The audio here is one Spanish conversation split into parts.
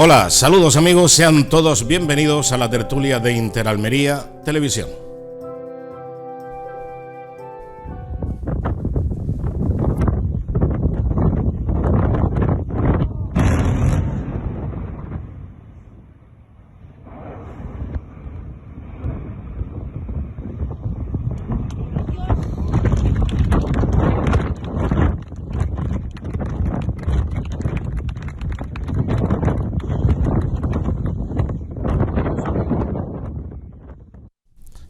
Hola, saludos amigos, sean todos bienvenidos a la tertulia de Interalmería Televisión.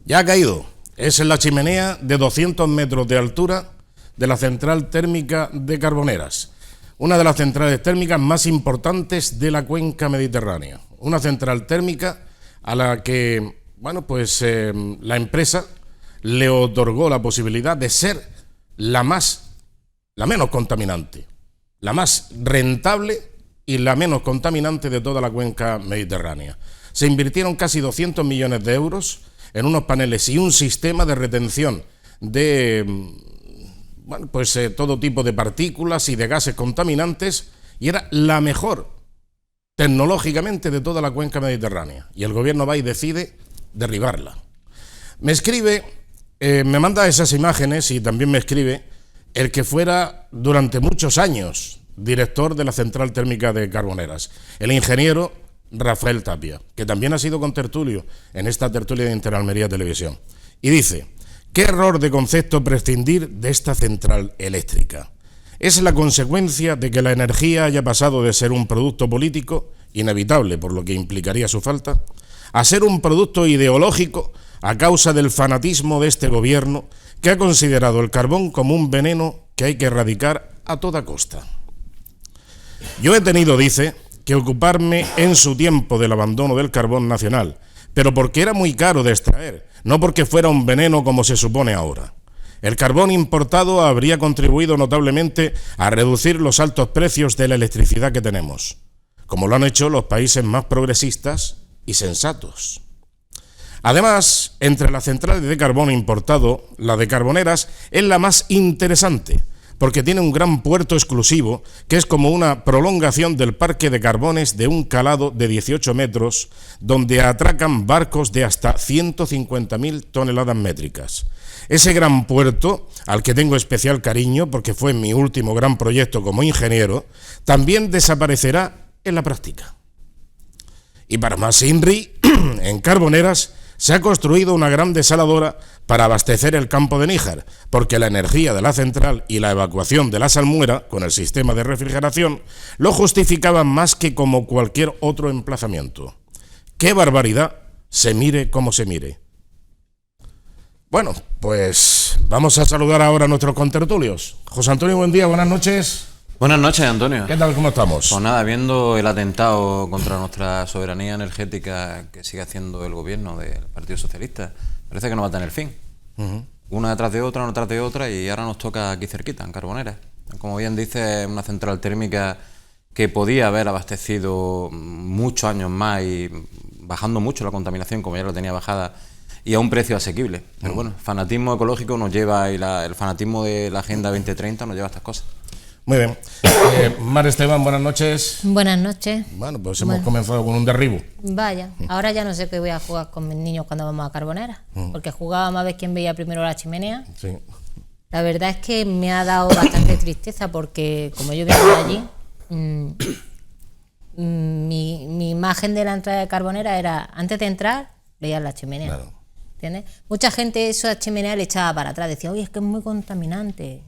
Ya ha caído. Es en la chimenea de 200 metros de altura de la central térmica de Carboneras, una de las centrales térmicas más importantes de la cuenca mediterránea. Una central térmica a la que, la empresa le otorgó la posibilidad de ser la menos contaminante, la más rentable y la menos contaminante de toda la cuenca mediterránea. Se invirtieron casi 200 millones de euros en unos paneles y un sistema de retención de todo tipo de partículas y de gases contaminantes, y era la mejor tecnológicamente de toda la cuenca mediterránea, y el gobierno va y decide derribarla. Me escribe, me manda esas imágenes, y también me escribe el que fuera durante muchos años director de la central térmica de Carboneras, el ingeniero Rafael Tapia, que también ha sido contertulio en esta tertulia de Interalmería Televisión, y dice: qué error de concepto prescindir de esta central eléctrica. Es la consecuencia de que la energía haya pasado de ser un producto político, inevitable por lo que implicaría su falta, a ser un producto ideológico a causa del fanatismo de este gobierno, que ha considerado el carbón como un veneno que hay que erradicar a toda costa. Yo he tenido, dice, que ocuparme en su tiempo del abandono del carbón nacional, pero porque era muy caro de extraer, no porque fuera un veneno como se supone ahora. El carbón importado habría contribuido notablemente a reducir los altos precios de la electricidad que tenemos, como lo han hecho los países más progresistas y sensatos. Además, entre las centrales de carbón importado, la de Carboneras es la más interesante, porque tiene un gran puerto exclusivo que es como una prolongación del parque de Carbones de un calado de 18 metros, donde atracan barcos de hasta 150.000 toneladas métricas. Ese gran puerto, al que tengo especial cariño porque fue mi último gran proyecto como ingeniero, también desaparecerá en la práctica. Y para más INRI, en Carboneras se ha construido una gran desaladora para abastecer el campo de Níjar, porque la energía de la central y la evacuación de la salmuera, con el sistema de refrigeración, lo justificaban más que como cualquier otro emplazamiento. ¡Qué barbaridad! Se mire como se mire. Bueno, pues vamos a saludar ahora a nuestros contertulios. José Antonio, buen día, buenas noches. Buenas noches, Antonio. ¿Qué tal, cómo estamos? Pues nada, viendo el atentado contra nuestra soberanía energética que sigue haciendo el gobierno del Partido Socialista, parece que no va a tener fin. Una detrás de otra, y ahora nos toca aquí cerquita, en Carboneras. Como bien dice, una central térmica que podía haber abastecido muchos años más y bajando mucho la contaminación, como ya la tenía bajada, y a un precio asequible. Pero bueno, el fanatismo ecológico nos lleva, y el fanatismo de la Agenda 2030 nos lleva a estas cosas. Muy bien. Mar Esteban, buenas noches. Buenas noches. Bueno, pues hemos comenzado con un derribo. Vaya, ahora ya no sé qué voy a jugar con mis niños cuando vamos a Carboneras, porque jugábamos a ver quién veía primero la chimenea. Sí. La verdad es que me ha dado bastante tristeza porque, como yo vengo de allí, mi imagen de la entrada de Carboneras era, antes de entrar, veías la chimenea. Claro. ¿Entiendes? Mucha gente esa chimenea le echaba para atrás, decía, oye, es que es muy contaminante,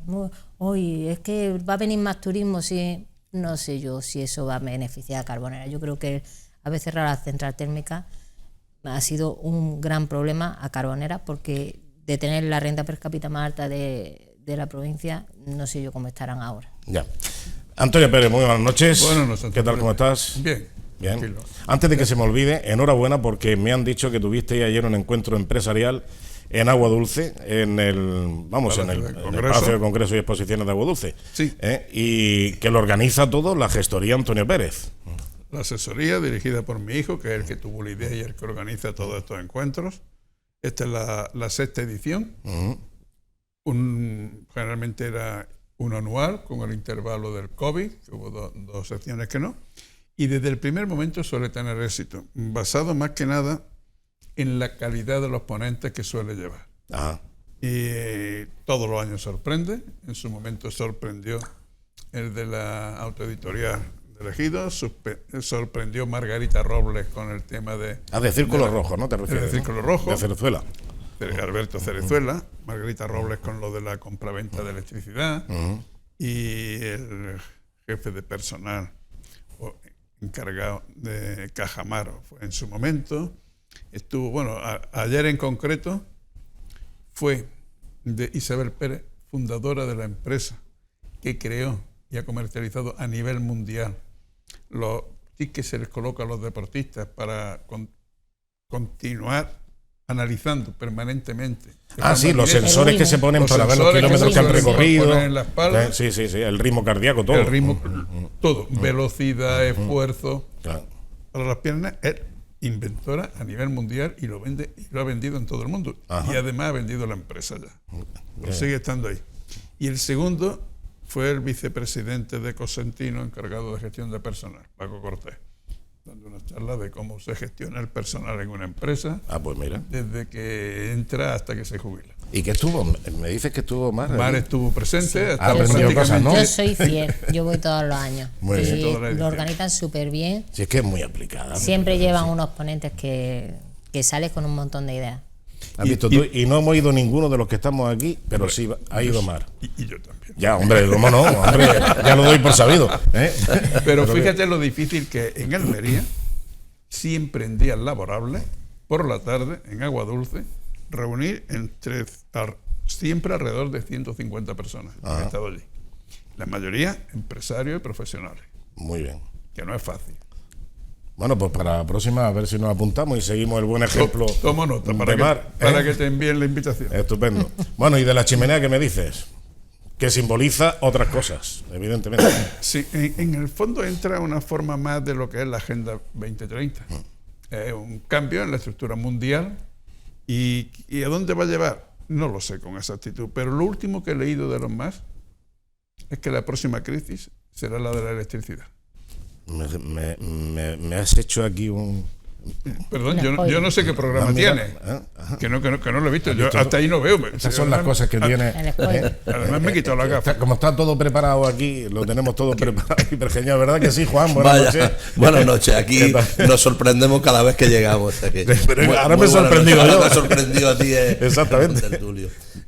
oye, es que va a venir más turismo, sí. No sé yo si eso va a beneficiar a Carboneras. Yo creo que a veces cerrar la central térmica ha sido un gran problema a Carboneras, porque de tener la renta per cápita más alta de la provincia, no sé yo cómo estarán ahora. Ya. Antonio Pérez, muy buenas noches. Buenas noches. ¿Qué tal, cómo estás? Bien. Bien. Tranquilo. Antes de que se me olvide, enhorabuena, porque me han dicho que tuviste ayer un encuentro empresarial en Agua Dulce, en el Palacio de Congreso y Exposiciones de Agua Dulce. Sí. Y que lo organiza todo la gestoría Antonio Pérez. La asesoría dirigida por mi hijo, que es el que tuvo la idea y el que organiza todos estos encuentros. Esta es la sexta edición. Generalmente era uno anual, con el intervalo del COVID, que hubo dos secciones que no. y desde el primer momento suele tener éxito, basado más que nada en la calidad de los ponentes que suele llevar. Ajá. Y todos los años sorprende. En su momento sorprendió el de la autoeditorial de Ejido, sorprendió Margarita Robles con el tema de... De Círculo Rojo, ¿no te refieres? De Círculo Rojo. De Cerezuela. Alberto Cerezuela, Margarita Robles con lo de la compraventa de electricidad, y el jefe de personal encargado de Cajamaro fue en su momento. Estuvo, bueno, ayer en concreto fue de Isabel Pérez, fundadora de la empresa que creó y ha comercializado a nivel mundial los tickets que se les coloca a los deportistas para continuar analizando permanentemente. Sí, los sensores que se ponen para ver los kilómetros que han recorrido. En la espalda, sí, el ritmo cardíaco, todo. El ritmo, todo. Velocidad, esfuerzo. Claro. Para las piernas, es inventora a nivel mundial y lo vende, y lo ha vendido en todo el mundo. Ajá. Y además ha vendido la empresa ya. Pero sigue estando ahí. Y el segundo fue el vicepresidente de Cosentino, encargado de gestión de personal, Paco Cortés, dando una charla de cómo se gestiona el personal en una empresa. Pues mira. Desde que entra hasta que se jubila. ¿Y qué estuvo? Me dices que estuvo Mar. Mar estuvo presente. Sí. Aprendió cosas, ¿no? Yo soy fiel, yo voy todos los años. Muy bien. Y lo organizan súper bien. Sí, es que es muy aplicada. Siempre llevan unos ponentes que sales con un montón de ideas. ¿Has visto tú? Y no hemos ido ninguno de los que estamos aquí, pero hombre, sí ha ido Mar. Y yo también. Ya, hombre, ¿cómo no? Hombre, ya lo doy por sabido. Pero fíjate lo difícil que en Almería, siempre en días laborables, por la tarde, en Agua Dulce, reunir siempre alrededor de 150 personas que han estado allí. La mayoría empresarios y profesionales. Muy bien. Que no es fácil. Bueno, pues para la próxima a ver si nos apuntamos y seguimos el buen ejemplo. Tomo nota para que te envíen la invitación. Estupendo. Bueno, y de la chimenea, ¿qué me dices? Que simboliza otras cosas, evidentemente. Sí, en el fondo entra una forma más de lo que es la Agenda 2030. Un cambio en la estructura mundial. ¿Y a dónde va a llevar? No lo sé con exactitud, pero lo último que he leído de los más es que la próxima crisis será la de la electricidad. Me has hecho aquí un... Perdón, yo no sé qué programa tiene. Que no lo he visto. Yo hasta ahí no veo. Esas son las cosas que tiene. Además me he quitado la gafa. Como está todo preparado aquí, lo tenemos todo preparado y pergeñado, ¿verdad que sí, Juan? Buenas noches. Buenas noches. Aquí nos sorprendemos cada vez que llegamos. Pero ahora me he sorprendido yo. Me ha sorprendido a ti. Exactamente.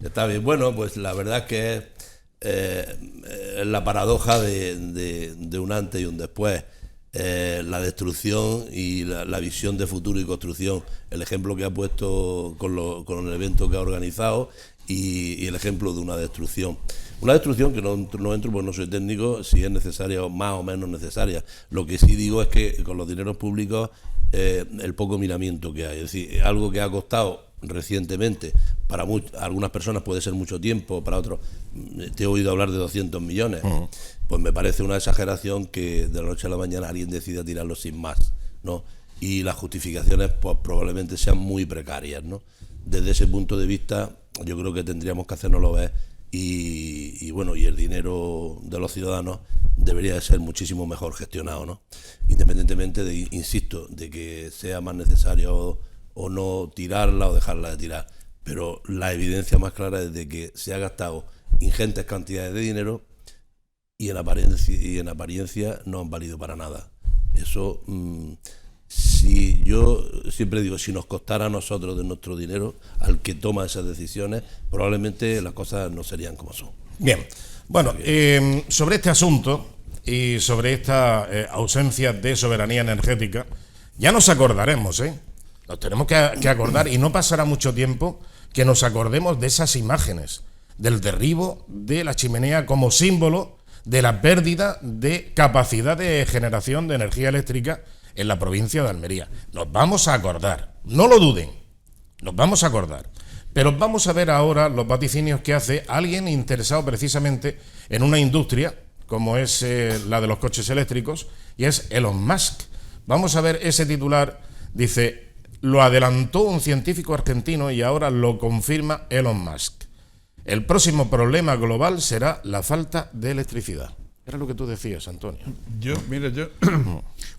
Está bien. Bueno, pues la verdad es que es la paradoja de un antes y un después. La destrucción y la visión de futuro y construcción, el ejemplo que ha puesto con el evento que ha organizado y el ejemplo de una destrucción que no entro porque no soy técnico, si es necesaria o más o menos necesaria. Lo que sí digo es que con los dineros públicos el poco miramiento que hay, es decir, algo que ha costado recientemente, para algunas personas puede ser mucho tiempo, para otros te he oído hablar de 200 millones. Pues me parece una exageración que de la noche a la mañana alguien decida tirarlo sin más, ¿no? Y las justificaciones pues probablemente sean muy precarias, ¿no? Desde ese punto de vista yo creo que tendríamos que hacérnoslo ver y bueno, y el dinero de los ciudadanos debería de ser muchísimo mejor gestionado, ¿no? Independientemente de, insisto, de que sea más necesario o no tirarla o dejarla de tirar, pero la evidencia más clara es de que se ha gastado ingentes cantidades de dinero y en apariencia no han valido para nada. Eso, si yo siempre digo, si nos costara a nosotros de nuestro dinero, al que toma esas decisiones, probablemente las cosas no serían como son. Bien, bueno, sobre este asunto y sobre esta ausencia de soberanía energética, ya nos acordaremos, nos tenemos que acordar, y no pasará mucho tiempo que nos acordemos de esas imágenes, del derribo de la chimenea como símbolo de la pérdida de capacidad de generación de energía eléctrica en la provincia de Almería. Nos vamos a acordar, no lo duden, nos vamos a acordar. Pero vamos a ver ahora los vaticinios que hace alguien interesado precisamente en una industria como es la de los coches eléctricos, y es Elon Musk. Vamos a ver ese titular, dice: lo adelantó un científico argentino y ahora lo confirma Elon Musk. El próximo problema global será la falta de electricidad. Era lo que tú decías, Antonio. Yo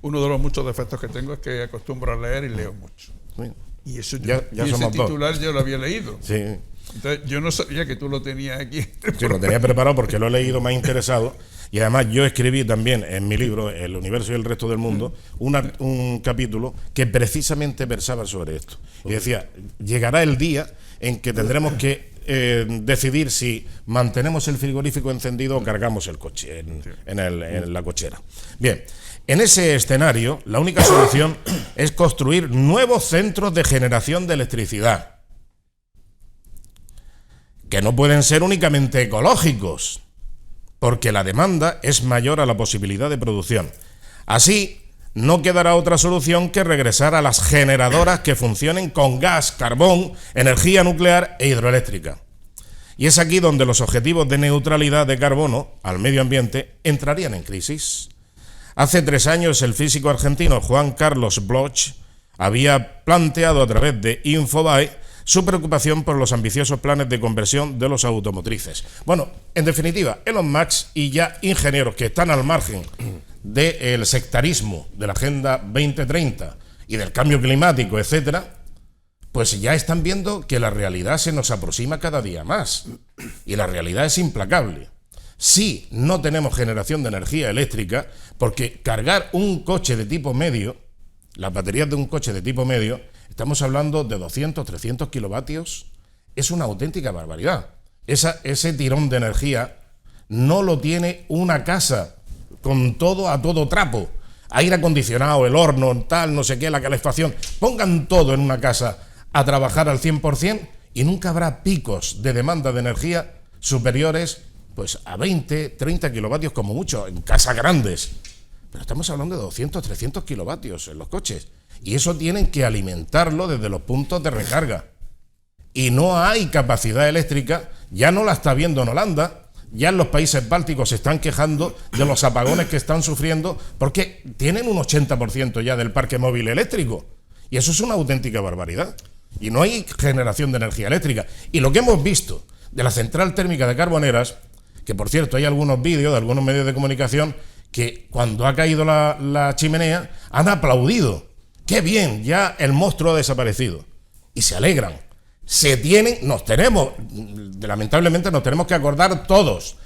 uno de los muchos defectos que tengo es que acostumbro a leer y leo mucho. Sí. Y eso Ya y ese somos titular dos. yo lo había leído. Sí. Entonces yo no sabía que tú lo tenías aquí. Sí, lo tenía preparado porque lo he leído, me ha interesado. Y además yo escribí también en mi libro, El universo y el resto del mundo, un capítulo que precisamente versaba sobre esto. Y decía, llegará el día en que tendremos que decidir si mantenemos el frigorífico encendido o cargamos el coche en la cochera. Bien, en ese escenario, la única solución es construir nuevos centros de generación de electricidad, que no pueden ser únicamente ecológicos, porque la demanda es mayor a la posibilidad de producción. Así, no quedará otra solución que regresar a las generadoras que funcionen con gas, carbón, energía nuclear e hidroeléctrica. Y es aquí donde los objetivos de neutralidad de carbono al medio ambiente entrarían en crisis. Hace 3 años el físico argentino Juan Carlos Bloch había planteado a través de Infobae su preocupación por los ambiciosos planes de conversión de los automotrices. Bueno, en definitiva, Elon Musk y ya ingenieros que están al margen del sectarismo de la Agenda 2030 y del cambio climático, etcétera, pues ya están viendo que la realidad se nos aproxima cada día más. Y la realidad es implacable. Si no tenemos generación de energía eléctrica, porque cargar un coche de tipo medio, las baterías de un coche de tipo medio, estamos hablando de 200, 300 kilovatios, es una auténtica barbaridad. Ese tirón de energía no lo tiene una casa con todo a todo trapo. Aire acondicionado, el horno, tal, no sé qué, la calefacción. Pongan todo en una casa a trabajar al 100% y nunca habrá picos de demanda de energía superiores pues a 20, 30 kilovatios como mucho, en casas grandes. Pero estamos hablando de 200, 300 kilovatios en los coches. Y eso tienen que alimentarlo desde los puntos de recarga. Y no hay capacidad eléctrica, ya no la está viendo en Holanda, ya en los países bálticos se están quejando de los apagones que están sufriendo porque tienen un 80% ya del parque móvil eléctrico. Y eso es una auténtica barbaridad. Y no hay generación de energía eléctrica. Y lo que hemos visto de la central térmica de Carboneras, que por cierto hay algunos vídeos de algunos medios de comunicación que cuando ha caído la chimenea han aplaudido. ¡Qué bien! Ya el monstruo ha desaparecido. Y se alegran. Lamentablemente nos tenemos que acordar todos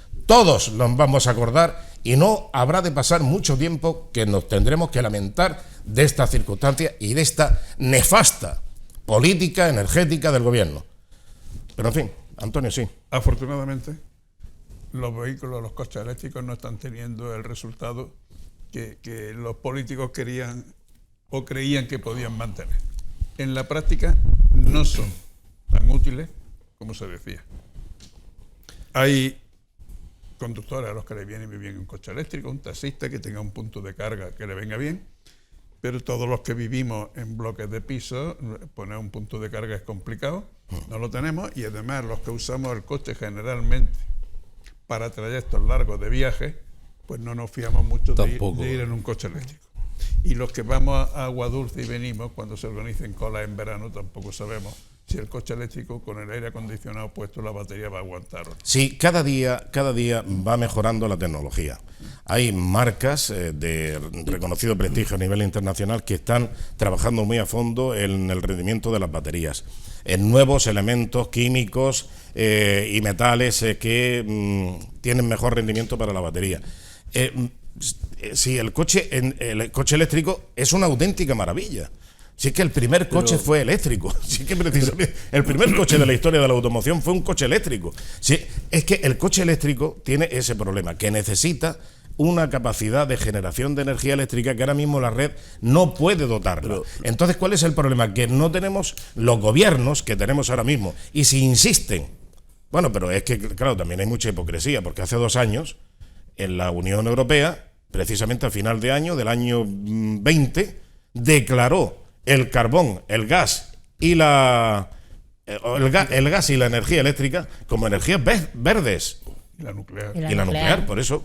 nos vamos a acordar y no habrá de pasar mucho tiempo que nos tendremos que lamentar de esta circunstancia y de esta nefasta política energética del gobierno. Pero en fin, Antonio, sí. Afortunadamente, los vehículos, los coches eléctricos no están teniendo el resultado que los políticos querían o creían que podían mantener. En la práctica no son tan útiles como se decía. Hay conductores a los que les viene muy bien un coche eléctrico, un taxista que tenga un punto de carga que le venga bien, pero todos los que vivimos en bloques de pisos, poner un punto de carga es complicado, no lo tenemos, y además los que usamos el coche generalmente para trayectos largos de viaje, pues no nos fiamos mucho de ir en un coche eléctrico. Y los que vamos a Agua Dulce y venimos, cuando se organicen colas en verano, tampoco sabemos si el coche eléctrico con el aire acondicionado puesto la batería va a aguantar o no. Sí, cada día va mejorando la tecnología. Hay marcas de reconocido prestigio a nivel internacional que están trabajando muy a fondo en el rendimiento de las baterías, en nuevos elementos químicos y metales que tienen mejor rendimiento para la batería. Sí, el coche eléctrico es una auténtica maravilla. Si es que el primer coche fue eléctrico. Si es que precisamente el primer coche de la historia de la automoción fue un coche eléctrico. Sí, es que el coche eléctrico tiene ese problema, que necesita capacidad de generación de energía eléctrica que ahora mismo la red no puede dotarla. Entonces, ¿cuál es el problema? Que no tenemos los gobiernos que tenemos ahora mismo. Y si insisten, bueno, pero es que, claro, también hay mucha hipocresía, porque hace 2 años, en la Unión Europea, precisamente a final de año, del año 20, declaró el carbón, el gas y la energía eléctrica como energías verdes. Y la nuclear. Y la nuclear, por eso.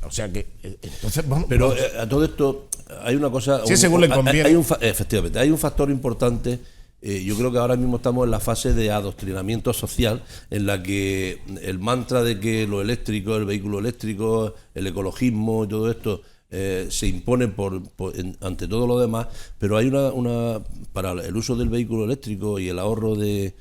O sea que, entonces vamos. Pero a todo esto hay una cosa. Sí, según le conviene. Efectivamente, hay un factor importante. Yo creo que ahora mismo estamos en la fase de adoctrinamiento social, en la que el mantra de que lo eléctrico, el vehículo eléctrico, el ecologismo y todo esto se impone ante todo lo demás, pero hay para el uso del vehículo eléctrico y el ahorro de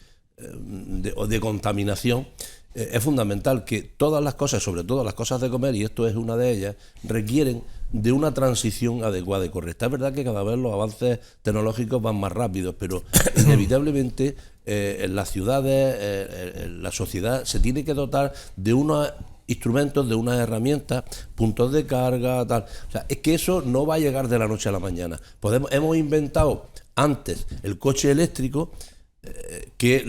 contaminación, es fundamental que todas las cosas, sobre todo las cosas de comer, y esto es una de ellas, requieren de una transición adecuada y correcta. Es verdad que cada vez los avances tecnológicos van más rápidos, pero inevitablemente en las ciudades, la sociedad se tiene que dotar de unos instrumentos, de unas herramientas, puntos de carga, tal. O sea, es que eso no va a llegar de la noche a la mañana. Hemos inventado antes el coche eléctrico que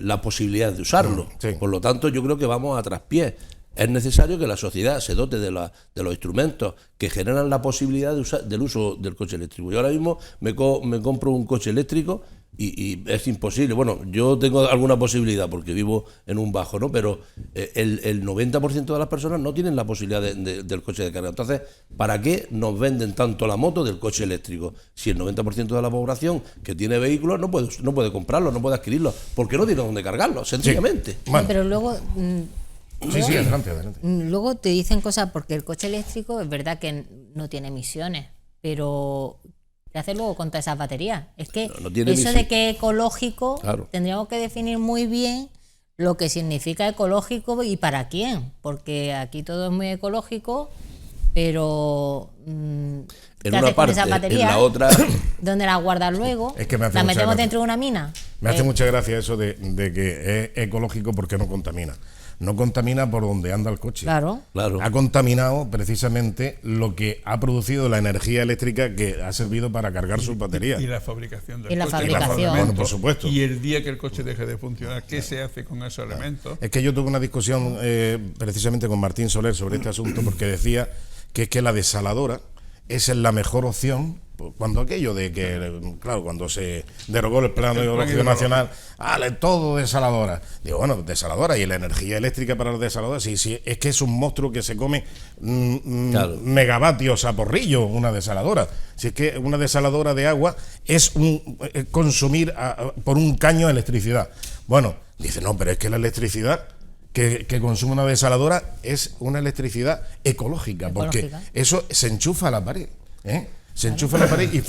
la posibilidad de usarlo. Sí. Por lo tanto, yo creo que vamos a traspiés. Es necesario que la sociedad se dote de los instrumentos que generan la posibilidad del uso del coche eléctrico. Yo ahora mismo me compro un coche eléctrico y es imposible. Bueno, yo tengo alguna posibilidad porque vivo en un bajo, ¿no? Pero el 90% de las personas no tienen la posibilidad del coche de carga. Entonces, ¿para qué nos venden tanto la moto del coche eléctrico? Si el 90% de la población que tiene vehículos no puede comprarlo, no puede adquirirlo, porque no tiene dónde cargarlo, sencillamente. Sí. Bueno. Pero luego... Sí, adelante. Luego te dicen cosas, porque el coche eléctrico es verdad que no tiene emisiones, pero ¿qué hace luego contra esas baterías? Es que no tiene eso de que ecológico, claro, tendríamos que definir muy bien lo que significa ecológico y para quién, porque aquí todo es muy ecológico, pero en una parte, en la otra... ¿Dónde las guardas luego? Es que me hace ¿las mucha metemos gracia. dentro de una mina? Me hace mucha gracia eso de que es ecológico porque no contamina. No contamina por donde anda el coche. Claro. Ha contaminado precisamente lo que ha producido la energía eléctrica que ha servido para cargar sus baterías. Y la fabricación del Y la coche. fabricación. Bueno, por supuesto. Y el día que el coche deje de funcionar, ¿qué se hace con esos elementos? Es que yo tuve una discusión precisamente con Martín Soler sobre este asunto porque decía que es que la desaladora es la mejor opción cuando aquello de que, claro, cuando se derogó el Plan Hidrológico Nacional, todo desaladora. Digo, bueno, desaladora y la energía eléctrica para las desaladoras, sí, es que es un monstruo que se come claro, megavatios a porrillo, una desaladora. Si es que una desaladora de agua es consumir por un caño de electricidad. Bueno, dice, no, pero es que la electricidad que consume una desaladora es una electricidad ecológica, porque eso se enchufa a la pared, se enchufa a la pared y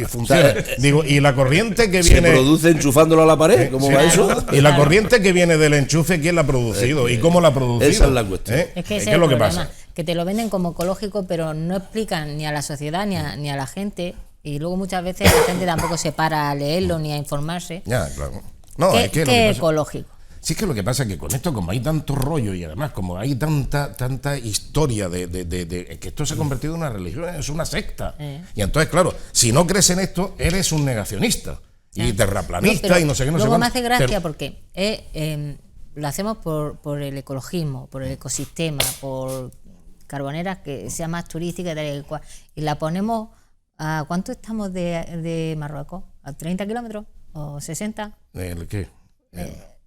funciona. Digo, y la corriente que viene... ¿Se produce enchufándolo a la pared? ¿Cómo va eso? Y la corriente que viene del enchufe, ¿quién la ha producido? ¿Y cómo la ha producido? Esa es la cuestión. Es que ¿Qué es lo que pasa? Que te lo venden como ecológico, pero no explican ni a la sociedad ni a la gente. Y luego muchas veces la gente tampoco se para a leerlo ni a informarse. Ya, claro. No, ¿Qué es que lo que es pasa, ecológico? sí, es que lo que pasa es que con esto, como hay tanto rollo y además como hay tanta historia de que esto se ha convertido en una religión, es una secta. Y entonces, claro, si no crees en esto, eres un negacionista y terraplanista y no sé qué, no sé luego me cuánto. hace gracia porque lo hacemos por el ecologismo, por el ecosistema, por Carboneras que sea más turística y tal y cual. Y la ponemos a ¿cuánto estamos de Marruecos? ¿A 30 kilómetros? ¿O 60? ¿El qué?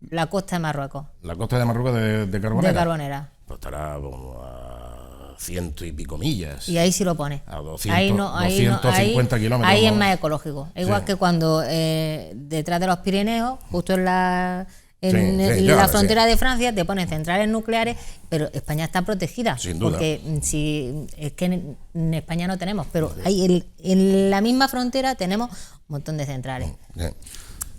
La costa de Marruecos. La costa de Marruecos de Carbonera. De Carbonera. Pues estará como a 100 y pico millas. Y ahí sí lo pone. A 250 kilómetros. Ahí es ¿no? más ecológico. Igual que cuando detrás de los Pirineos, justo en la frontera de Francia, te ponen centrales nucleares, pero España está protegida. Sin duda. Porque si es que en España no tenemos, pero ahí en la misma frontera tenemos un montón de centrales.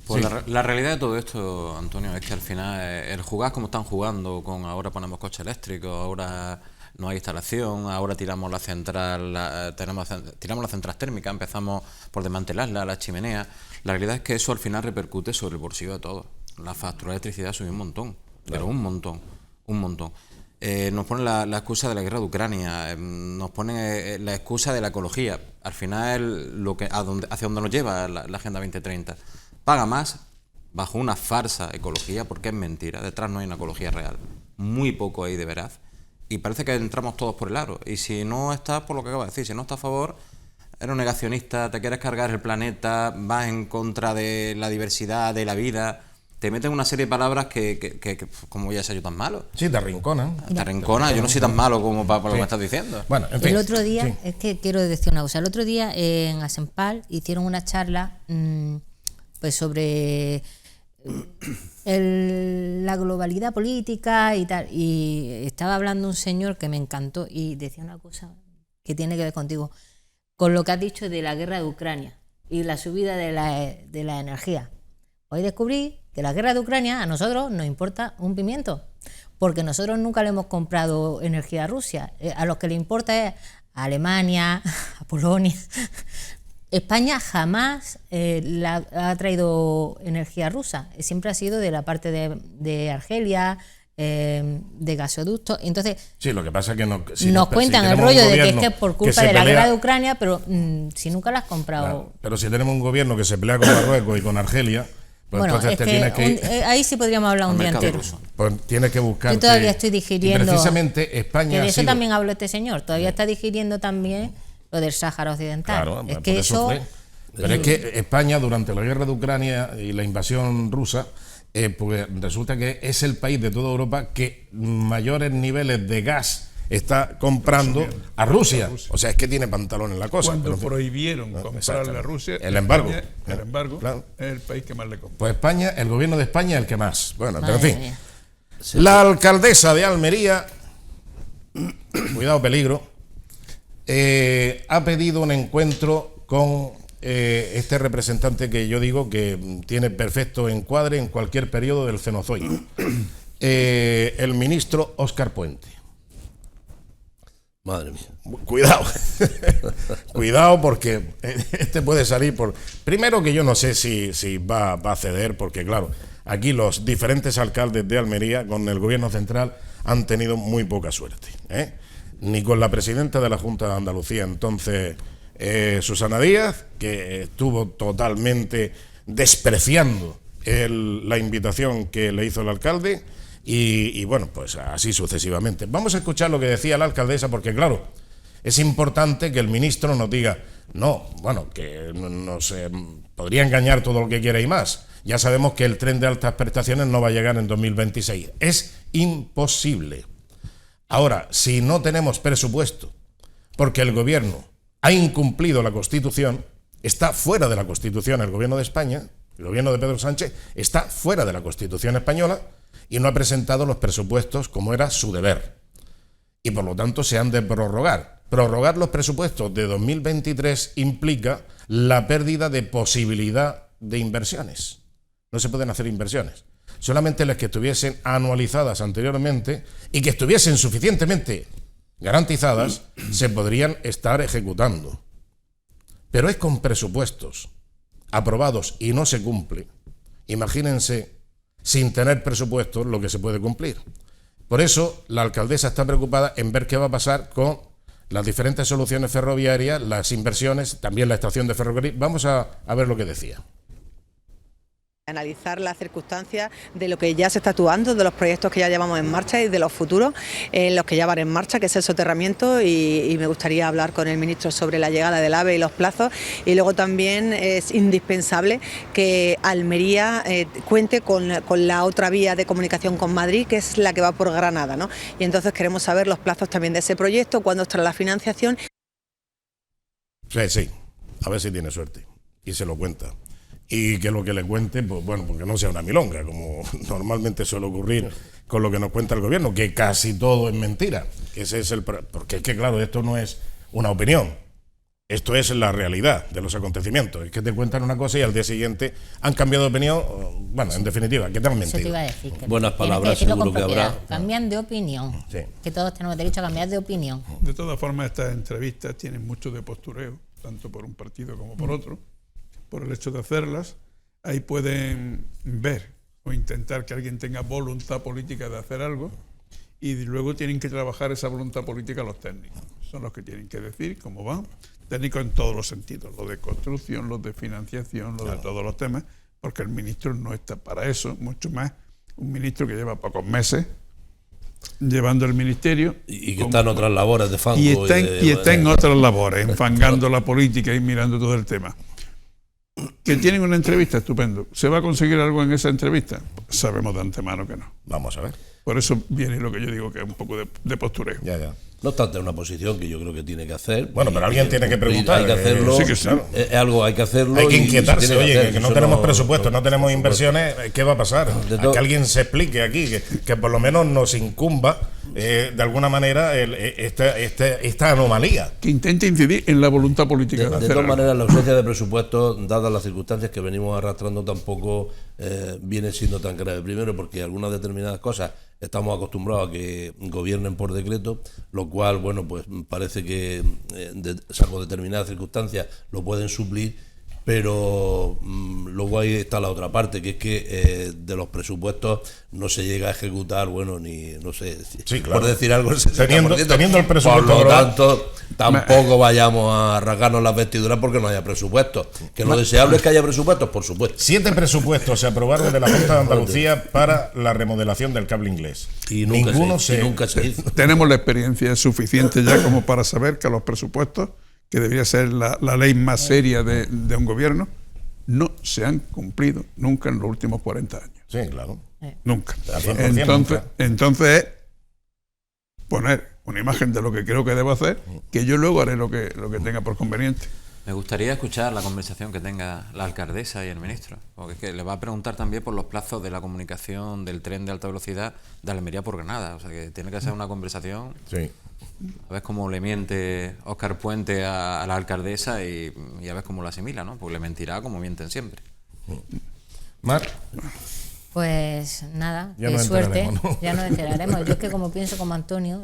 Pues la realidad de todo esto, Antonio, es que al final el jugar como están jugando, con ahora ponemos coches eléctricos, ahora no hay instalación, ahora tiramos la central, tiramos la central térmica, empezamos por desmantelarla, la chimenea. La realidad es que eso al final repercute sobre el bolsillo de todos. La factura de electricidad subió un montón, pero un montón. Nos ponen la excusa de la guerra de Ucrania, nos ponen la excusa de la ecología. Al final, hacia dónde nos lleva la Agenda 2030. Paga más bajo una farsa ecología, porque es mentira. Detrás no hay una ecología real. Muy poco hay de veraz. Y parece que entramos todos por el aro. Y si no estás, por lo que acabo de decir, si no estás a favor, eres un negacionista, te quieres cargar el planeta, vas en contra de la diversidad, de la vida. Te meten una serie de palabras que como ya sé yo tan malo. Sí, te arrinconan. Te arrinconan. Yo no soy tan malo como para lo que me estás diciendo. Bueno, en fin. El otro día, es que quiero decir una cosa, el otro día en Asempal hicieron una charla pues sobre la globalidad política y tal. Y estaba hablando un señor que me encantó y decía una cosa que tiene que ver contigo, con lo que has dicho de la guerra de Ucrania y la subida de la energía. Hoy descubrí que la guerra de Ucrania a nosotros nos importa un pimiento, porque nosotros nunca le hemos comprado energía a Rusia. A los que le importa es a Alemania, a Polonia. España jamás ha traído energía rusa, siempre ha sido de la parte de Argelia, de gasoductos. Entonces, sí, lo que pasa es que nos cuentan el rollo de que es que es por culpa de la guerra de Ucrania, pero si nunca la has comprado. Claro, pero si tenemos un gobierno que se pelea con Marruecos y con Argelia, pues bueno, entonces te tienes que ir. Ahí sí podríamos hablar un día entero. Pues tienes que buscar. Yo todavía estoy digiriendo. Precisamente España. Que de eso también habló este señor. Todavía está digiriendo también lo del Sáhara Occidental. Claro, es que eso. Pero es que España, durante la guerra de Ucrania y la invasión rusa, pues resulta que es el país de toda Europa que mayores niveles de gas está comprando a Rusia. O sea, es que tiene pantalones la cosa. Cuando prohibieron comprarle a Rusia, el embargo. Claro. Es el país que más le compra. Pues España, el gobierno de España es el que más. Bueno, pero en fin. La alcaldesa de Almería, cuidado peligro, ha pedido un encuentro con este representante que yo digo que tiene perfecto encuadre en cualquier periodo del Cenozoico, el ministro Óscar Puente. Madre mía. Cuidado. Cuidado, porque este puede salir por... Primero, que yo no sé si va a ceder, porque claro, aquí los diferentes alcaldes de Almería con el gobierno central han tenido muy poca suerte, ni con la presidenta de la Junta de Andalucía, entonces Susana Díaz, que estuvo totalmente despreciando la invitación que le hizo el alcalde, y bueno, pues así sucesivamente. Vamos a escuchar lo que decía la alcaldesa, porque claro, es importante que el ministro nos diga, no, bueno, que nos podría engañar todo lo que quiera y más. Ya sabemos que el tren de altas prestaciones no va a llegar en 2026. Es imposible. Ahora, si no tenemos presupuesto, porque el gobierno ha incumplido la Constitución, está fuera de la Constitución el gobierno de España, el gobierno de Pedro Sánchez está fuera de la Constitución española y no ha presentado los presupuestos como era su deber. Y por lo tanto se han de prorrogar. Prorrogar los presupuestos de 2023 implica la pérdida de posibilidad de inversiones. No se pueden hacer inversiones. Solamente las que estuviesen anualizadas anteriormente y que estuviesen suficientemente garantizadas se podrían estar ejecutando. Pero es con presupuestos aprobados y no se cumple. Imagínense, sin tener presupuestos, lo que se puede cumplir. Por eso la alcaldesa está preocupada en ver qué va a pasar con las diferentes soluciones ferroviarias, las inversiones, también la estación de ferrocarril. Vamos a ver lo que decía. Analizar las circunstancias de lo que ya se está actuando, de los proyectos que ya llevamos en marcha y de los futuros en los que ya van en marcha, que es el soterramiento, y me gustaría hablar con el ministro sobre la llegada del AVE y los plazos. Y luego también es indispensable que Almería cuente con la otra vía de comunicación con Madrid, que es la que va por Granada, ¿no? Y entonces queremos saber los plazos también de ese proyecto, cuándo estará la financiación. Sí, a ver si tiene suerte y se lo cuenta. Y que lo que le cuente, pues bueno, porque no sea una milonga, como normalmente suele ocurrir con lo que nos cuenta el gobierno, que casi todo es mentira. Ese es porque es que, claro, esto no es una opinión, esto es la realidad de los acontecimientos. Es que te cuentan una cosa y al día siguiente han cambiado de opinión. Bueno, en definitiva, que te han mentido. Eso te iba a decir, que buenas palabras seguro que habrá. Cambian de opinión. Sí. Que todos tenemos derecho a cambiar de opinión. De todas formas, estas entrevistas tienen mucho de postureo, tanto por un partido como por otro. Por el hecho de hacerlas, ahí pueden ver o intentar que alguien tenga voluntad política de hacer algo, y luego tienen que trabajar esa voluntad política los técnicos. Son los que tienen que decir cómo van, técnicos en todos los sentidos, los de construcción, los de financiación, los de todos los temas, porque el ministro no está para eso, mucho más un ministro que lleva pocos meses llevando el ministerio y que está en otras labores de fango. Y está en otras labores, enfangando la política y mirando todo el tema. Que tienen una entrevista, estupendo. ¿Se va a conseguir algo en esa entrevista? Sabemos de antemano que no. Vamos a ver. Por eso viene lo que yo digo que es un poco de postureo. Ya. No obstante, es una posición que yo creo que tiene que hacer. Bueno, pero alguien tiene que preguntar. Hay que hacerlo. Sí, que sí. Es algo, hay que hacerlo. Hay que y inquietarse, se tiene oye, hacer. que no Eso tenemos presupuesto, no tenemos por inversiones, ¿qué va a pasar? De Que alguien se explique aquí, que por lo menos nos incumba de alguna manera esta anomalía. Que intente incidir en la voluntad política. De hacer todas algo. maneras, la ausencia de presupuestos, dadas las circunstancias que venimos arrastrando, tampoco viene siendo tan grave. Primero, porque algunas determinadas cosas estamos acostumbrados a que gobiernen por decreto, lo cual, bueno, pues parece que, salvo determinadas circunstancias, lo pueden suplir. Pero luego ahí está la otra parte, que es que de los presupuestos no se llega a ejecutar, bueno, ni, no sé, Sí, claro. por decir algo, el 60%. Teniendo el presupuesto Por lo global. tanto, tampoco vayamos a rasgarnos las vestiduras porque no haya presupuestos. Que lo deseable es que haya presupuestos, por supuesto. 7 presupuestos se aprobaron de la Junta de Andalucía para la remodelación del cable inglés. Y nunca, Ninguno y nunca se hizo. Tenemos la experiencia suficiente ya como para saber que los presupuestos, que debería ser la ley más seria de un gobierno, no se han cumplido nunca en los últimos 40 años. Sí, claro. Nunca. Al 100% nunca. Entonces es poner una imagen de lo que creo que debo hacer, que yo luego haré lo que tenga por conveniente. Me gustaría escuchar la conversación que tenga la alcaldesa y el ministro, porque es que le va a preguntar también por los plazos de la comunicación del tren de alta velocidad de Almería por Granada. O sea que tiene que ser una conversación. Sí. A ver cómo le miente Óscar Puente a la alcaldesa y a ver cómo lo asimila, ¿no? Porque le mentirá como mienten siempre. Mar, Pues nada, Ya de nos suerte, enteraremos, ¿no? ya nos enteraremos. Yo es que como pienso como Antonio,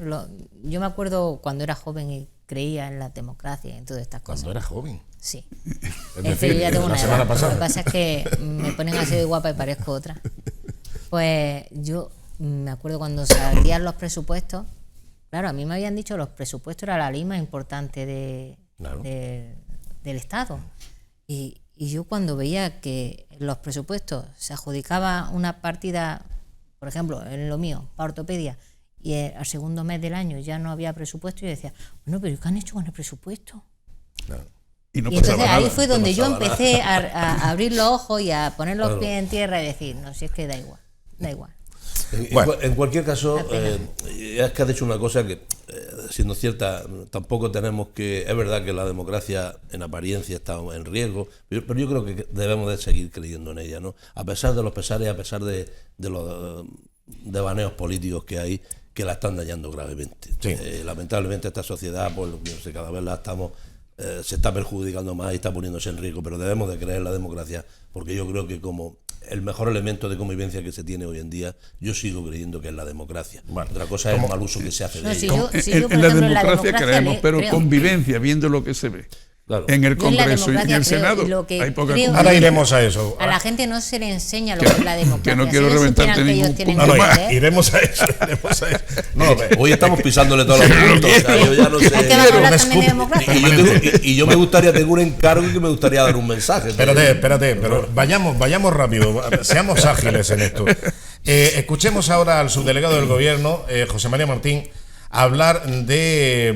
yo me acuerdo cuando era joven y creía en la democracia y en todas estas cosas. cuando era joven. Sí. Es Es que yo decir, ya tengo la una semana edad. pasada. Lo que pasa es que me ponen así de guapa y parezco otra. Pues yo me acuerdo cuando salían los presupuestos. Claro, a mí me habían dicho que los presupuestos era la ley más importante Claro. del Estado. Y yo cuando veía que los presupuestos se adjudicaba una partida, por ejemplo, en lo mío, para ortopedia, y al segundo mes del año ya no había presupuesto, yo decía, bueno, pero ¿qué han hecho con el presupuesto? Claro. Y no Y entonces pasaba ahí nada. fue donde yo pasaba empecé a abrir los ojos y a poner los Claro. pies en tierra y decir, no, si es que da igual. Bueno. En cualquier caso, Una pena. es que has dicho una cosa que, siendo cierta, tampoco tenemos que... Es verdad que la democracia en apariencia está en riesgo, pero yo creo que debemos de seguir creyendo en ella, ¿no? A pesar de los pesares, a pesar de los devaneos políticos que hay, que la están dañando gravemente. Sí. Lamentablemente esta sociedad, pues no sé, cada vez se está perjudicando más y está poniéndose en riesgo, pero debemos de creer en la democracia, porque yo creo que como el mejor elemento de convivencia que se tiene hoy en día, yo sigo creyendo que es la democracia. Bueno, Otra cosa es el mal uso que se hace No, de si ella. yo, En, si yo, por en la ejemplo, en la democracia democracia creemos, le pero creo. convivencia, viendo lo que se ve. Claro. En el Yo en la Congreso y en democracia el creo, Senado y lo que hay poca creo- convivencia. Ahora iremos a eso. A la gente no se le enseña lo que es la democracia. que no quiero Si ellos reventarte supieran que ellos ningún tienen No, punto que no, más. hacer, iremos a eso. Iremos a eso. No, Hoy estamos pisándole todos los puntos. O sea, yo ya no sé. es que van a hablar un también de scoop. democracia. Y yo me gustaría tener un encargo y que me gustaría dar un mensaje. Espérate, pero vayamos rápido, seamos ágiles en esto. Escuchemos ahora al subdelegado del gobierno, José María Martín, hablar de,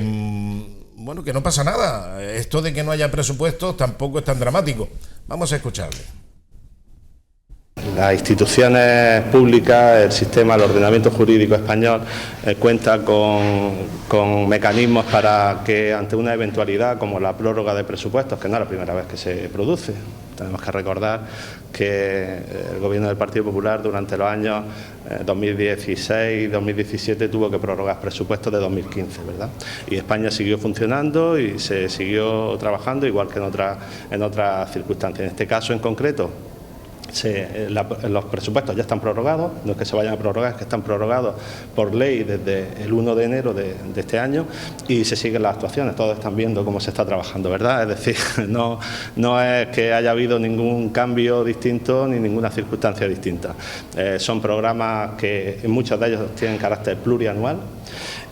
bueno, que no pasa nada. Esto de que no haya presupuestos tampoco es tan dramático. Vamos a escucharle. Las instituciones públicas, el sistema, el ordenamiento jurídico español cuenta con mecanismos para que ante una eventualidad como la prórroga de presupuestos, que no es la primera vez que se produce, tenemos que recordar que el gobierno del Partido Popular durante los años 2016 y 2017 tuvo que prorrogar presupuestos de 2015, ¿verdad? Y España siguió funcionando y se siguió trabajando igual que en otras circunstancias. En este caso en concreto, los presupuestos ya están prorrogados, no es que se vayan a prorrogar, es que están prorrogados por ley desde el 1 de enero de este año y se siguen las actuaciones, todos están viendo cómo se está trabajando, ¿verdad? Es decir, no es que haya habido ningún cambio distinto ni ninguna circunstancia distinta. Son programas que muchos de ellos tienen carácter plurianual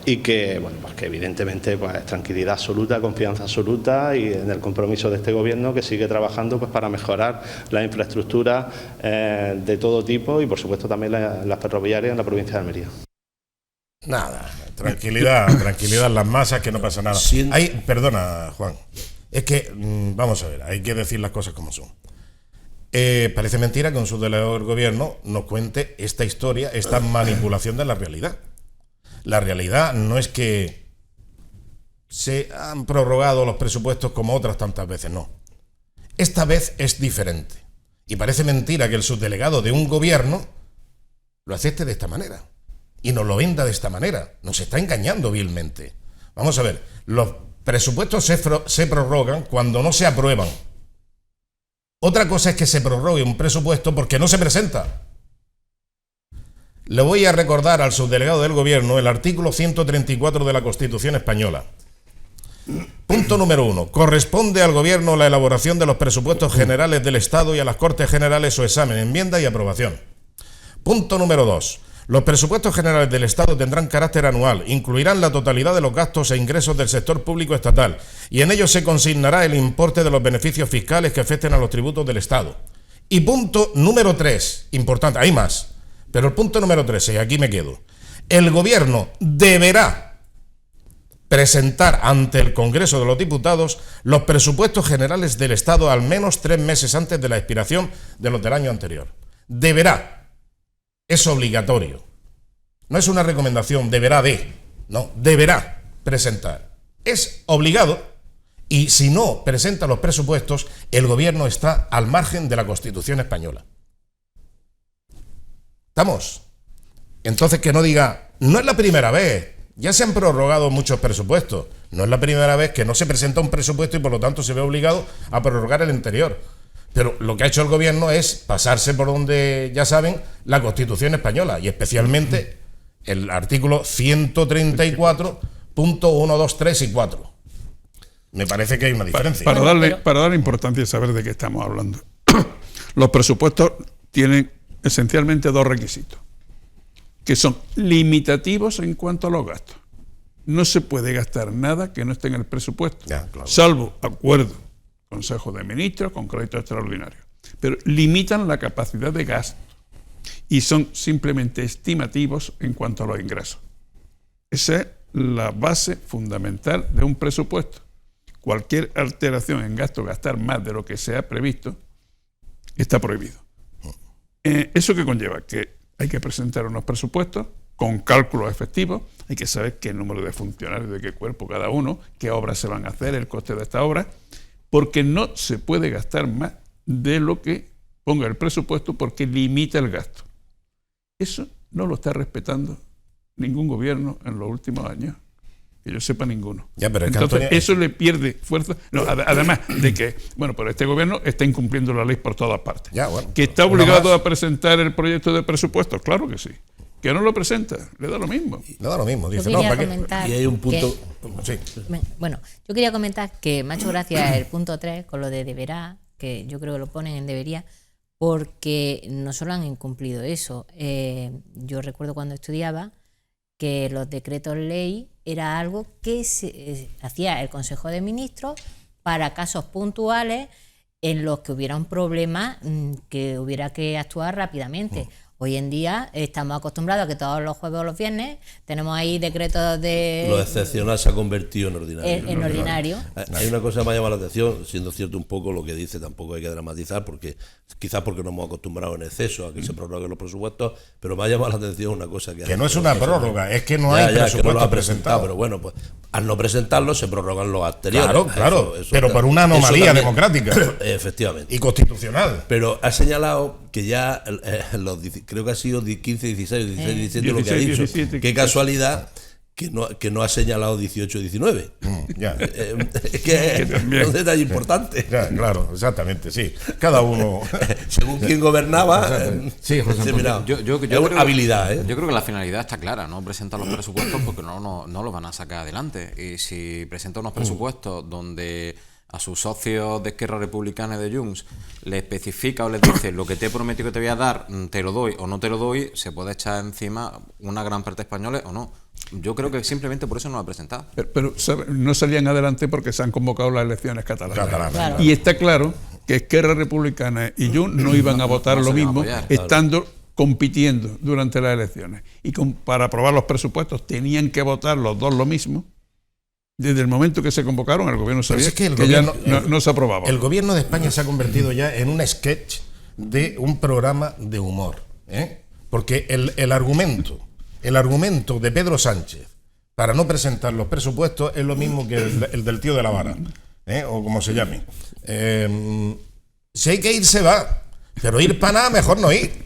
y que, bueno, pues que evidentemente pues tranquilidad absoluta, confianza absoluta y en el compromiso de este gobierno que sigue trabajando pues para mejorar la infraestructura de todo tipo y por supuesto también las ferroviarias en la provincia de Almería. Nada, tranquilidad en las masas, que no pasa nada. Perdona, Juan, es que, vamos a ver, hay que decir las cosas como son. Parece mentira que un subdelegado del gobierno nos cuente esta historia, esta manipulación de la realidad. La realidad no es que se han prorrogado los presupuestos como otras tantas veces, no. Esta vez es diferente. Y parece mentira que el subdelegado de un gobierno lo acepte de esta manera y nos lo venda de esta manera. Nos está engañando vilmente. Vamos a ver, los presupuestos se prorrogan cuando no se aprueban. Otra cosa es que se prorrogue un presupuesto porque no se presenta. Le voy a recordar al subdelegado del gobierno el artículo 134 de la Constitución española. Punto número 1. Corresponde al gobierno la elaboración de los presupuestos generales del Estado y a las Cortes Generales su examen, enmienda y aprobación. Punto número 2. Los presupuestos generales del Estado tendrán carácter anual, incluirán la totalidad de los gastos e ingresos del sector público estatal y en ellos se consignará el importe de los beneficios fiscales que afecten a los tributos del Estado. Y punto número 3, importante, hay más, pero el punto número 13, y aquí me quedo. El gobierno deberá presentar ante el Congreso de los Diputados los presupuestos generales del Estado al menos 3 meses antes de la expiración de los del año anterior. Deberá. Es obligatorio. No es una recomendación, deberá de. No, deberá presentar. Es obligado y si no presenta los presupuestos, el gobierno está al margen de la Constitución española. ¿Estamos? Entonces que no diga, no es la primera vez, ya se han prorrogado muchos presupuestos, no es la primera vez que no se presenta un presupuesto y por lo tanto se ve obligado a prorrogar el anterior. Pero lo que ha hecho el gobierno es pasarse por donde, ya saben, la Constitución española y especialmente el artículo 134.1, 2, 3 y 4. Me parece que hay una diferencia. Para darle importancia y saber de qué estamos hablando. Los presupuestos tienen esencialmente 2 requisitos, que son limitativos en cuanto a los gastos. No se puede gastar nada que no esté en el presupuesto, ya, claro, salvo acuerdo, Consejo de Ministros con crédito extraordinario. Pero limitan la capacidad de gasto y son simplemente estimativos en cuanto a los ingresos. Esa es la base fundamental de un presupuesto. Cualquier alteración en gasto, gastar más de lo que se ha previsto, está prohibido. ¿Eso qué conlleva? Que hay que presentar unos presupuestos con cálculos efectivos, hay que saber qué número de funcionarios, de qué cuerpo cada uno, qué obras se van a hacer, el coste de esta obra, porque no se puede gastar más de lo que ponga el presupuesto porque limita el gasto. Eso no lo está respetando ningún gobierno en los últimos años, que yo sepa ninguno. Ya, pero entonces Antonio, eso le pierde fuerza. No, además de que, bueno, pero este gobierno está incumpliendo la ley por todas partes. Ya, bueno, que está obligado a presentar el proyecto de presupuesto, claro que sí. Que no lo presenta, le da lo mismo. Le da lo mismo, dice, Yo quería no, comentar y hay un punto... Sí. Bueno, yo quería comentar que me ha hecho gracia el punto 3 con lo de deberá, que yo creo que lo ponen en debería, porque no solo han incumplido eso. Yo recuerdo cuando estudiaba que los decretos ley era algo que se hacía el Consejo de Ministros para casos puntuales en los que hubiera un problema que hubiera que actuar rápidamente. Hoy en día estamos acostumbrados a que todos los jueves o los viernes tenemos ahí decretos de... Lo excepcional se ha convertido en ordinario. En ordinario. Hay una cosa que me ha llamado la atención, siendo cierto un poco lo que dice, tampoco hay que dramatizar, porque quizás porque nos hemos acostumbrado en exceso a que se prorroguen los presupuestos, pero me ha llamado la atención una cosa que no es una prórroga, es que no hay presupuesto que no lo ha presentado. Pero bueno, pues al no presentarlo se prorrogan los anteriores. Claro, Eso pero por una anomalía democrática. Efectivamente. Y constitucional. Pero ha señalado que ya creo que ha sido 15, 16, 16, 17 lo que ha dicho. 17, Qué casualidad que no ha señalado 18, 19. Ya. Es que es un detalle importante. Ya, claro, exactamente, sí. Cada uno... Según quien gobernaba, sí, José mira, Yo es creo, habilidad. Yo creo que la finalidad está clara, no presentar los presupuestos porque no los van a sacar adelante. Y si presenta unos presupuestos donde a sus socios de Esquerra Republicana y de Junts le especifica o les dice lo que te he prometido que te voy a dar, te lo doy o no te lo doy, se puede echar encima una gran parte de españoles o no. Yo creo que simplemente por eso no lo ha presentado. Pero no salían adelante porque se han convocado las elecciones catalanas. Claro. Y está claro que Esquerra Republicana y Junts no iban a votar lo mismo, estando compitiendo durante las elecciones. Y para aprobar los presupuestos tenían que votar los dos lo mismo. Desde el momento que se convocaron, el gobierno sabía que ya no se aprobaba. El gobierno de España se ha convertido ya en un sketch de un programa de humor, ¿eh? Porque el argumento de Pedro Sánchez para no presentar los presupuestos es lo mismo que el del tío de la vara, o como se llame. Si hay que ir, se va, pero ir para nada, mejor no ir.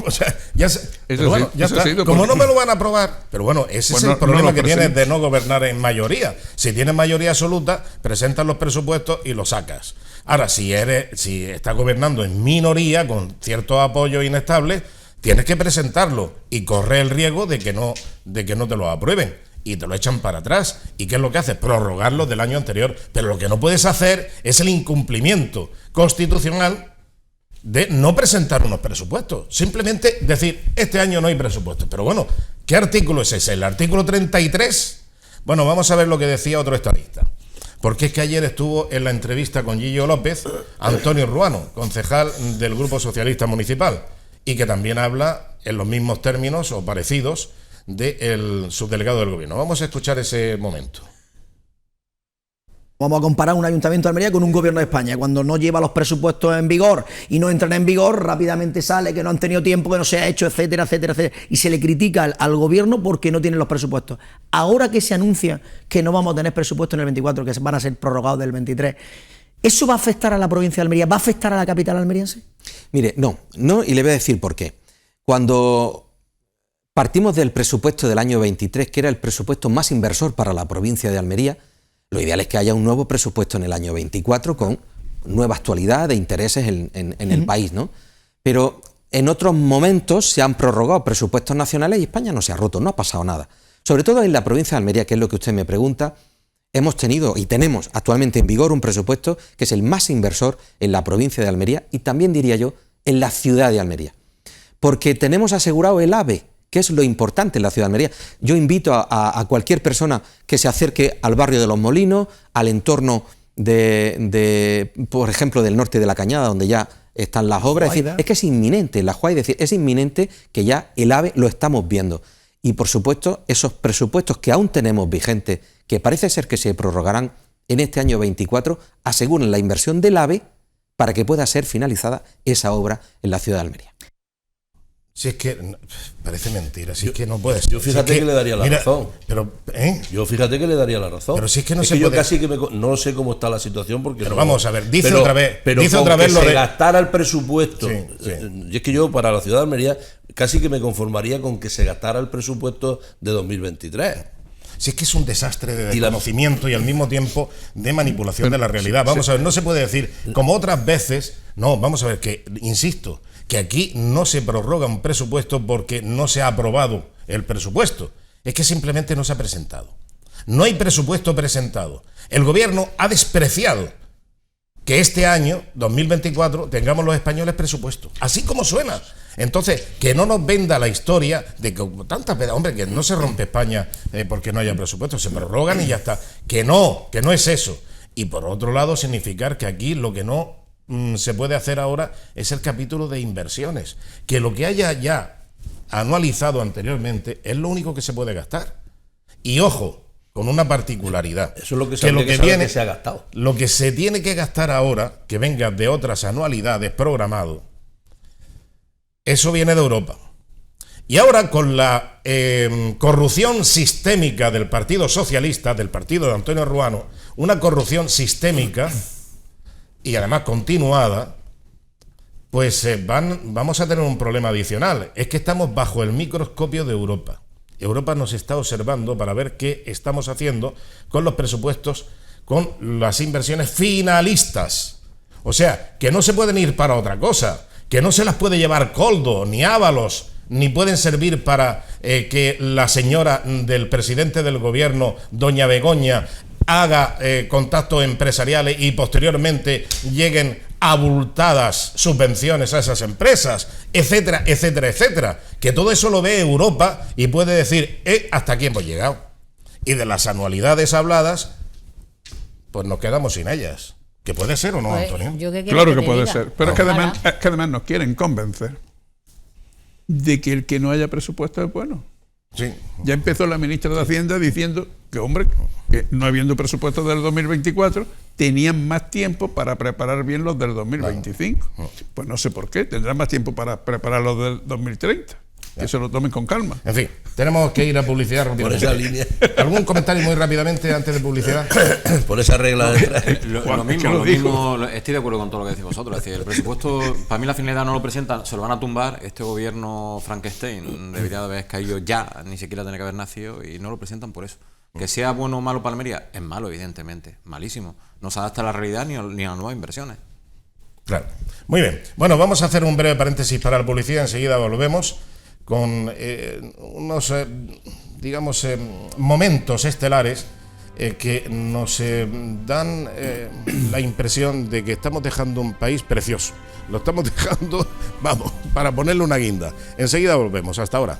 O sea, ya está. Como no me lo van a aprobar, pero bueno, ese es el problema que tienes de no gobernar en mayoría. Si tienes mayoría absoluta, presentas los presupuestos y los sacas. Ahora, si estás gobernando en minoría, con ciertos apoyos inestables, tienes que presentarlo y correr el riesgo de que no te lo aprueben y te lo echan para atrás. ¿Y qué es lo que haces? Prorrogarlo del año anterior. Pero lo que no puedes hacer es el incumplimiento constitucional de no presentar unos presupuestos. Simplemente decir, este año no hay presupuestos. Pero bueno, ¿qué artículo es ese? ¿El artículo 33? Bueno, vamos a ver lo que decía otro estadista. Porque es que ayer estuvo en la entrevista con Gillo López Antonio Ruano, concejal del Grupo Socialista Municipal, y que también habla en los mismos términos o parecidos del subdelegado del gobierno. Vamos a escuchar ese momento. Vamos a comparar un ayuntamiento de Almería con un gobierno de España. Cuando no lleva los presupuestos en vigor y no entran en vigor, rápidamente sale que no han tenido tiempo, que no se ha hecho, etcétera, etcétera, etcétera. Y se le critica al gobierno porque no tiene los presupuestos. Ahora que se anuncia que no vamos a tener presupuestos en el 24, que van a ser prorrogados del 23, ¿eso va a afectar a la provincia de Almería? ¿Va a afectar a la capital almeriense? Mire, no, y le voy a decir por qué. Cuando partimos del presupuesto del año 23, que era el presupuesto más inversor para la provincia de Almería, lo ideal es que haya un nuevo presupuesto en el año 24 con nueva actualidad de intereses en el país, ¿no? Pero en otros momentos se han prorrogado presupuestos nacionales y España no se ha roto, no ha pasado nada. Sobre todo en la provincia de Almería, que es lo que usted me pregunta, hemos tenido y tenemos actualmente en vigor un presupuesto que es el más inversor en la provincia de Almería y también, diría yo, en la ciudad de Almería. Porque tenemos asegurado el AVE, que es lo importante en la ciudad de Almería. Yo invito a cualquier persona que se acerque al barrio de Los Molinos, al entorno por ejemplo, del norte de la Cañada, donde ya están las obras. Es decir, es que es inminente, la Juárez, es decir, es inminente que ya el AVE lo estamos viendo. Y por supuesto, esos presupuestos que aún tenemos vigentes, que parece ser que se prorrogarán en este año 24, aseguran la inversión del AVE para que pueda ser finalizada esa obra en la ciudad de Almería. Si es que parece mentira, si es que no puedes. Yo fíjate que le daría la razón. Pero, Yo fíjate que le daría la razón. Pero si es que no se puede. Yo casi que no sé cómo está la situación porque. Pero vamos a ver, dice otra vez. Pero dice con otra vez que lo se gastara el presupuesto. Sí. Y es que yo para la ciudad de Almería casi que me conformaría con que se gastara el presupuesto de 2023. Si es que es un desastre de desconocimiento y al mismo tiempo de manipulación de la realidad. Vamos a ver, no se puede decir, como otras veces, no, vamos a ver, que, insisto, que aquí no se prorroga un presupuesto porque no se ha aprobado el presupuesto. Es que simplemente no se ha presentado. No hay presupuesto presentado. El gobierno ha despreciado que este año, 2024, tengamos los españoles presupuestos. Así como suena. Entonces, que no nos venda la historia de que hombre, que no se rompe España porque no haya presupuesto, se prorrogan y ya está. Que no es eso. Y por otro lado, significar que aquí lo que no se puede hacer ahora es el capítulo de inversiones. Que lo que haya ya anualizado anteriormente es lo único que se puede gastar. Y ojo, con una particularidad. Eso es lo que se ha gastado. Lo que se tiene que gastar ahora, que venga de otras anualidades programado, eso viene de Europa. Y ahora con la corrupción sistémica del Partido Socialista, del partido de Antonio Ruano, una corrupción sistémica y además continuada, pues vamos a tener un problema adicional. Es que estamos bajo el microscopio de Europa. Europa nos está observando para ver qué estamos haciendo con los presupuestos, con las inversiones finalistas. O sea, que no se pueden ir para otra cosa, que no se las puede llevar Koldo, ni Ábalos, ni pueden servir para que la señora del presidente del gobierno, doña Begoña, haga contactos empresariales y posteriormente lleguen abultadas subvenciones a esas empresas, etcétera, etcétera, etcétera. Que todo eso lo ve Europa y puede decir, hasta aquí hemos llegado. Y de las anualidades habladas, pues nos quedamos sin ellas. ¿Que puede ser o no, pues, Antonio? Claro que puede ser, pero es que además nos quieren convencer de que el que no haya presupuesto es bueno. Sí. Ya empezó la ministra de Hacienda diciendo que, hombre, que no habiendo presupuesto del 2024, tenían más tiempo para preparar bien los del 2025. Pues no sé por qué, tendrán más tiempo para preparar los del 2030. Que se lo tomen con calma. En fin, tenemos que ir a publicidad rápidamente. Por esa línea. ¿Algún comentario muy rápidamente antes de publicidad? Por esa regla. Lo mismo, estoy de acuerdo con todo lo que decís vosotros. Es decir, el presupuesto, para mí la finalidad no lo presentan, se lo van a tumbar. Este gobierno Frankenstein debería de haber caído ya, ni siquiera tener que haber nacido, y no lo presentan por eso. Que sea bueno o malo para Almería, es malo, evidentemente, malísimo. No se adapta a la realidad ni a las nuevas inversiones. Claro. Muy bien. Bueno, vamos a hacer un breve paréntesis para la publicidad, enseguida volvemos con unos, digamos, momentos estelares que nos dan la impresión de que estamos dejando un país precioso. Lo estamos dejando, vamos, para ponerle una guinda. Enseguida volvemos. Hasta ahora.